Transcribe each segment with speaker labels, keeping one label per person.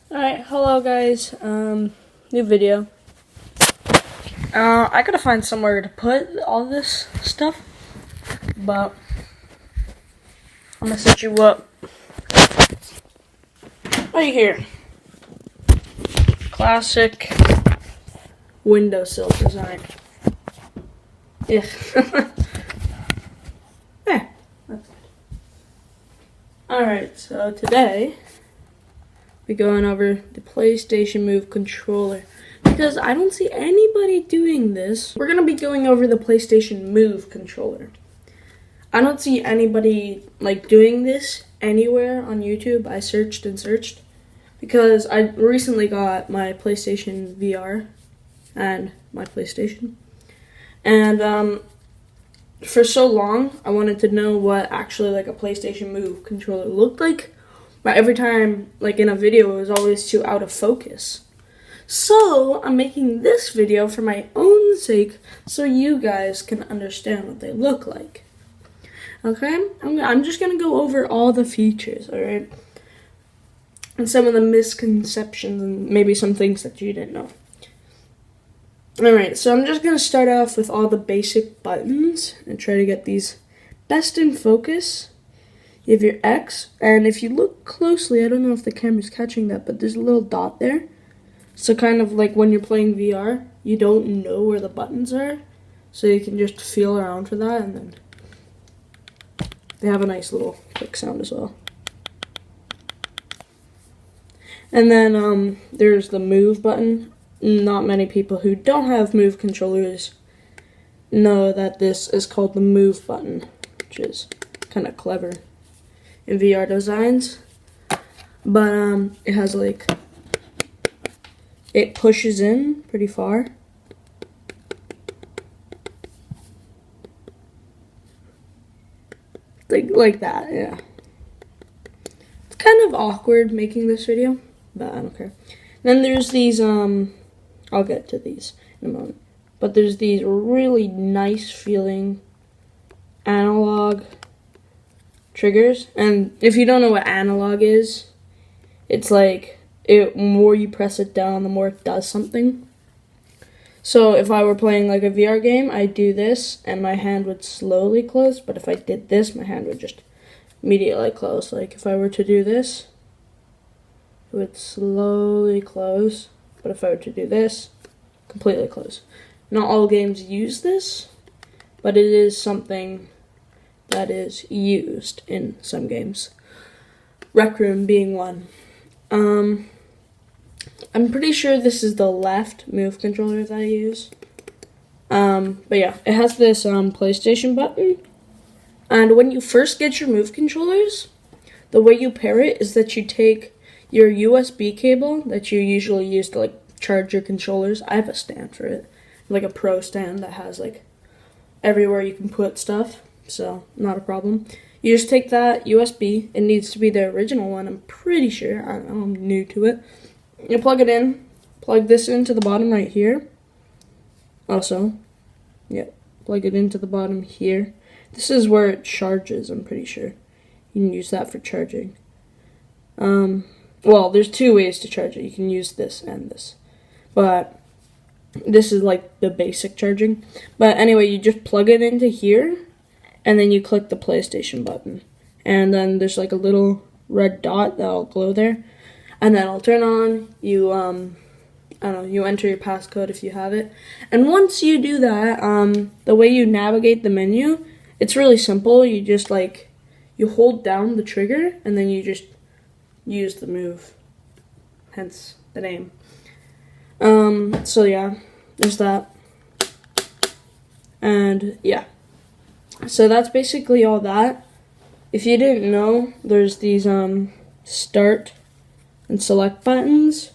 Speaker 1: Alright, hello guys, new video. I gotta find somewhere to put all this stuff, but I'm gonna set you up right here. Classic windowsill design. Yeah. Yeah, that's good. Alright, so today we're going over the PlayStation Move controller because I don't see anybody doing this. We're going to be going over the PlayStation Move controller. I don't see anybody doing this anywhere on YouTube. I searched and searched because I recently got my PlayStation VR and my PlayStation. And for so long, I wanted to know what actually a PlayStation Move controller looked like. But every time, in a video, it was always too out of focus. So, I'm making this video for my own sake so you guys can understand what they look like. Okay? I'm just going to go over all the features, alright? And some of the misconceptions and maybe some things that you didn't know. Alright, so I'm just going to start off with all the basic buttons and try to get these best in focus. You have your X, and if you look closely, I don't know if the camera's catching that, but there's a little dot there. So kind of like when you're playing VR, you don't know where the buttons are, so you can just feel around for that, and then they have a nice little click sound as well. And then there's the Move button. Not many people who don't have Move controllers know that this is called the Move button, which is kind of clever in VR designs, but it has it pushes in pretty far. Like that, yeah. It's kind of awkward making this video, but I don't care. Then there's these, I'll get to these in a moment, but there's these really nice feeling analog triggers, and if you don't know what analog is, it's more you press it down, the more it does something. So if I were playing a VR game, I'd do this, and my hand would slowly close, but if I did this, my hand would just immediately close. If I were to do this, it would slowly close, but if I were to do this, completely close. Not all games use this, but it is something that is used in some games. Rec Room being one. I'm pretty sure this is the left Move controller that I use. But yeah, it has this PlayStation button. And when you first get your Move controllers, the way you pair it is that you take your USB cable that you usually use to charge your controllers. I have a stand for it, a pro stand that has everywhere you can put stuff. So, not a problem. You just take that USB. It needs to be the original one, I'm pretty sure. I'm new to it. You plug it in. Plug this into the bottom right here. Also, yeah, plug it into the bottom here. This is where it charges, I'm pretty sure. You can use that for charging. Well, there's two ways to charge it. You can use this and this. But this is the basic charging. But anyway, you just plug it into here. And then you click the PlayStation button. And then there's a little red dot that'll glow there. And then it'll turn on. You, I don't know, you enter your passcode if you have it. And once you do that, the way you navigate the menu, it's really simple. You just, you hold down the trigger, and then you just use the Move. Hence the name. So yeah, there's that. And yeah. So that's basically all that. If you didn't know, there's these start and select buttons.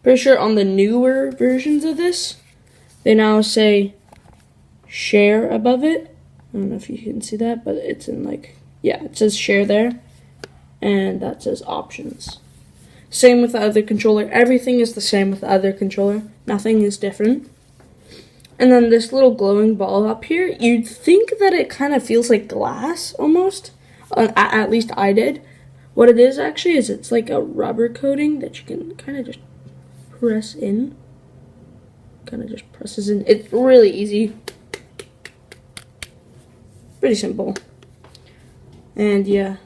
Speaker 1: Pretty sure on the newer versions of this, they now say share above it. I don't know if you can see that, but it's in yeah, it says share there. And that says options. Same with the other controller. Everything is the same with the other controller. Nothing is different. And then this little glowing ball up here, you'd think that it kind of feels like glass, almost. At least I did. What it is actually is it's like a rubber coating that you can kind of just press in. Kind of just presses in. It's really easy. Pretty simple. And yeah.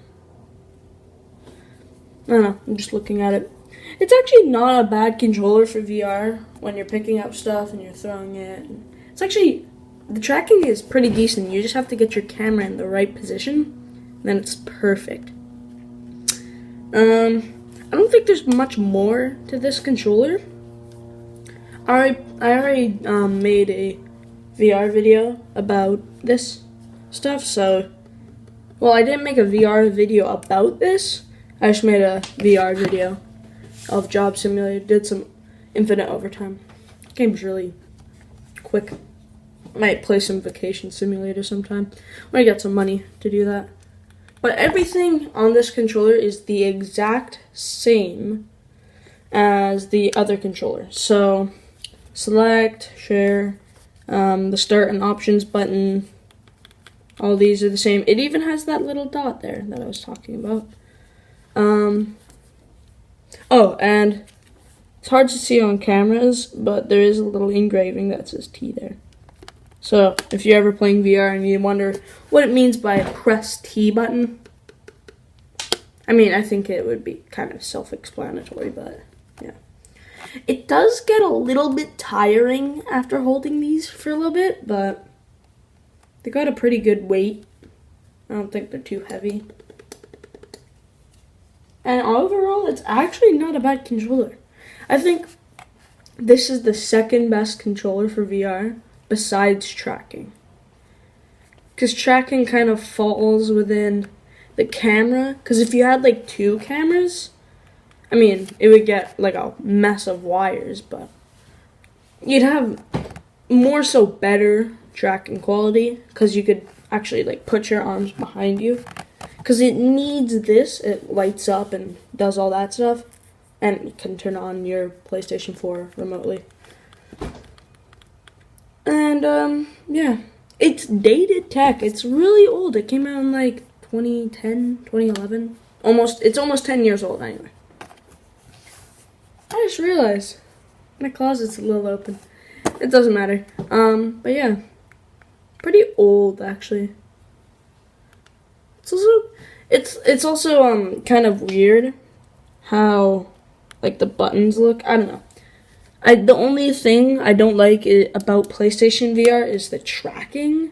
Speaker 1: I don't know, I'm just looking at it. It's actually not a bad controller for VR when you're picking up stuff and you're throwing it. It's actually, the tracking is pretty decent. You just have to get your camera in the right position, and then it's perfect. I don't think there's much more to this controller. I already made a VR video about this stuff, so, well, I didn't make a VR video about this. I just made a VR video of Job Simulator, did some infinite overtime. Game's really quick. Might play some Vacation Simulator sometime when I get some money to do that. But everything on this controller is the exact same as the other controller. So, select, share, the start and options button, all these are the same. It even has that little dot there that I was talking about. Oh, and it's hard to see on cameras, but there is a little engraving that says T there. So, if you're ever playing VR and you wonder what it means by press T button, I mean, I think it would be kind of self-explanatory, but yeah. It does get a little bit tiring after holding these for a little bit, but they got a pretty good weight. I don't think they're too heavy. And overall, it's actually not a bad controller. I think this is the second best controller for VR besides tracking. Because tracking kind of falls within the camera. Because if you had like two cameras, I mean, it would get like a mess of wires, but you'd have more so better tracking quality because you could actually like put your arms behind you. Because it needs this, it lights up and does all that stuff, and you can turn on your PlayStation 4 remotely. And, yeah, it's dated tech. It's really old. It came out in, like, 2010, 2011. It's almost 10 years old, anyway. I just realized my closet's a little open. It doesn't matter. But, yeah, pretty old, actually. It's also kind of weird how like the buttons look. I don't know. The only thing I don't like about PlayStation VR is the tracking,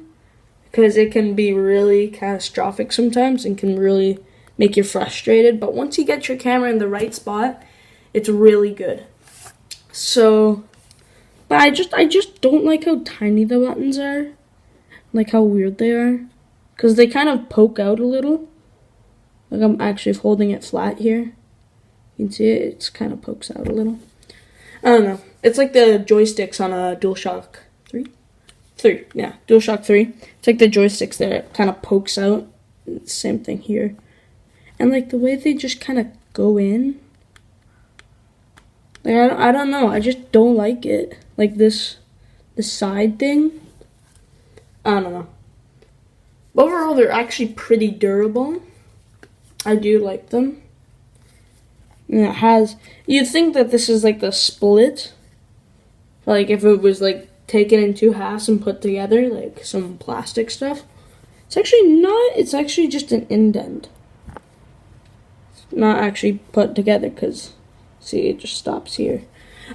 Speaker 1: because it can be really catastrophic sometimes and can really make you frustrated. But once you get your camera in the right spot, it's really good. So, but I just don't like how tiny the buttons are, like how weird they are. Because they kind of poke out a little. Like I'm actually holding it flat here. You can see it, it kind of pokes out a little. I don't know. It's like the joysticks on a DualShock 3? 3, yeah, DualShock 3. It's like the joysticks there, it kind of pokes out. It's the same thing here. And like the way they just kind of go in. Like I don't know, I just don't like it. Like the side thing. I don't know. Overall, they're actually pretty durable. I do like them. And you'd think that this is like the split. Like if it was like taken in two halves and put together, like some plastic stuff. It's actually not, it's actually just an indent. It's not actually put together because, see, it just stops here.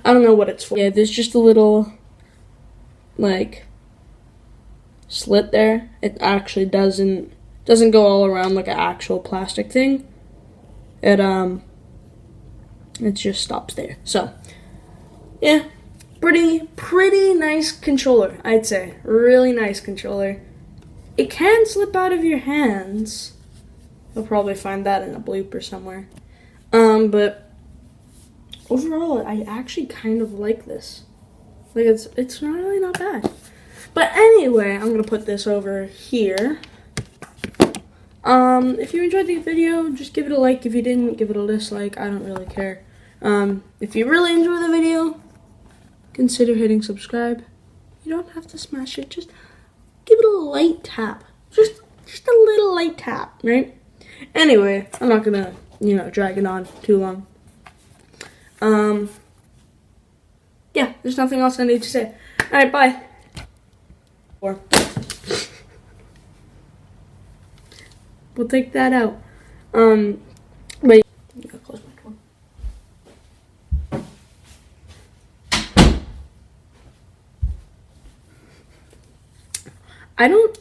Speaker 1: I don't know what it's for. Yeah, there's just a little, like, slit there. It actually doesn't go all around like an actual plastic thing. It just stops there. So yeah, pretty nice controller, I'd say. Really nice controller. It can slip out of your hands. You'll probably find that in a blooper somewhere. But overall, I actually kind of like this. Like it's really not bad. But anyway, I'm gonna put this over here. If you enjoyed the video, just give it a like. If you didn't, give it a dislike. I don't really care. If you really enjoy the video, consider hitting subscribe. You don't have to smash it. Just give it a light tap. Just a little light tap, right? Anyway, I'm not gonna drag it on too long. Yeah, there's nothing else I need to say. All right, bye. We'll take that out. But I gotta close my door. I don't